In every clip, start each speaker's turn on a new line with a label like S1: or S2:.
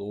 S1: 2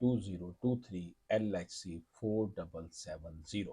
S1: 2023 LHC 4770۔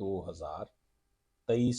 S1: 2023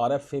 S1: RFA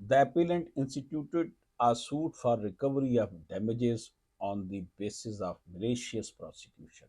S1: The appellant instituted a suit for recovery of damages on the basis of malicious prosecution۔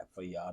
S1: FIR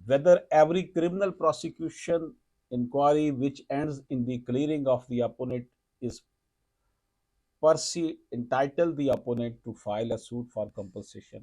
S1: whether every criminal prosecution inquiry which ends in the clearing of the opponent is per se entitle the opponent to file a suit for compensation۔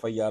S1: FIR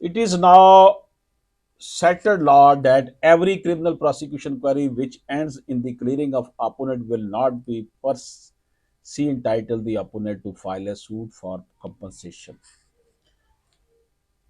S1: It is now settled law that every criminal prosecution query which ends in the clearing of opponent will not be per se entitle the opponent to file a suit for compensation۔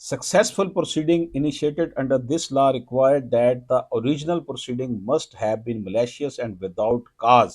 S1: Successful proceeding initiated under this law required that the original proceeding must have been malicious and without cause۔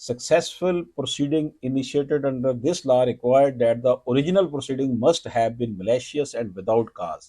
S1: successful proceeding initiated under this law required that the original proceeding must have been malicious and without cause،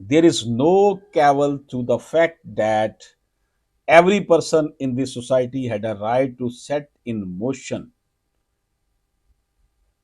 S1: There is no cavil to the fact that every person in the society had a right to set in motion۔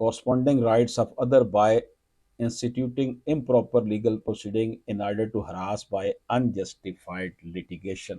S1: corresponding rights of other by instituting improper legal proceeding in order to harass by unjustified litigation۔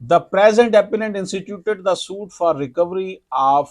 S1: The present appellant instituted the suit for recovery of،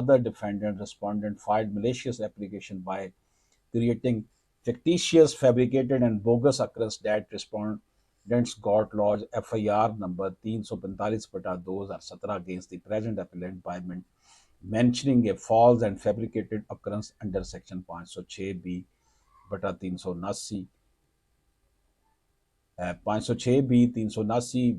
S1: other defendant respondent filed malicious application by creating fictitious, fabricated and bogus occurrence that respondents got lodged FIR number 345/2017 against the present appellant by mentioning a false and fabricated occurrence under section 506B/379 506B/379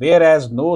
S1: Whereas no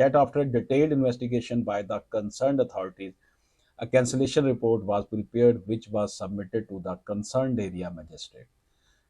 S1: That after detailed investigation by the concerned authorities, a cancellation report was prepared which was submitted to the concerned area magistrate۔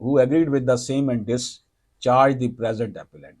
S1: who agreed with the same and discharged the present appellant،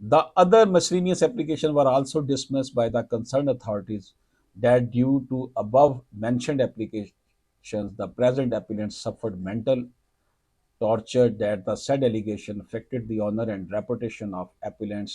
S1: The other miscellaneous applications were also dismissed by the concerned authorities that due to above mentioned applications the present appellant suffered mental torture, that the said allegation affected the honor and reputation of appellant's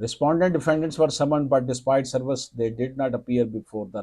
S1: Respondent defendants were summoned but despite service they did not appear before the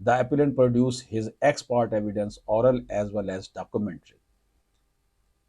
S1: The appellant produced his ex parte evidence oral as well as documentary۔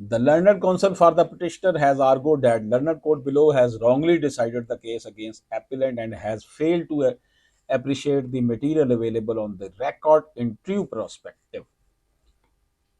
S1: The learned counsel for the petitioner has argued that learned court below has wrongly decided the case against appellant and has failed to appreciate the material available on the record in true perspective۔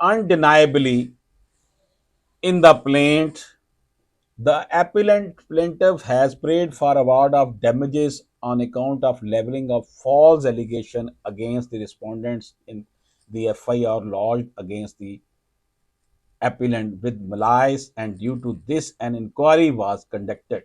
S1: undeniably in the plaint the plaintiff has prayed for award of damages on account of leveling of false allegation against the respondents in the FIR lodged against the appellant with malice, and due to this an inquiry was conducted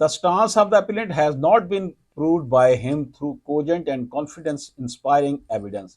S1: The stance of the appellant has not been proved by him through cogent and confidence inspiring evidence.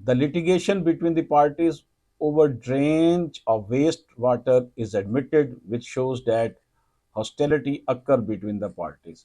S1: The litigation between the parties over drainage of waste water is admitted, which shows that hostility occurred between the parties.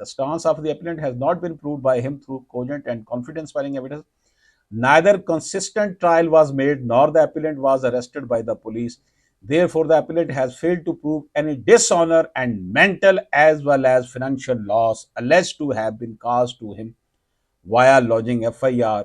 S1: The stance of the appellant has not been proved by him through cogent and confidence-inspiring evidence. Neither consistent trial was made nor the appellant was arrested by the police. Therefore, the appellant has failed to prove any dishonor and mental as well as financial loss alleged to have been caused to him via lodging FIR.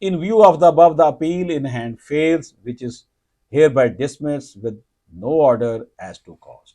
S1: in view of the above, the appeal in hand fails, which is hereby dismissed with no order as to cause.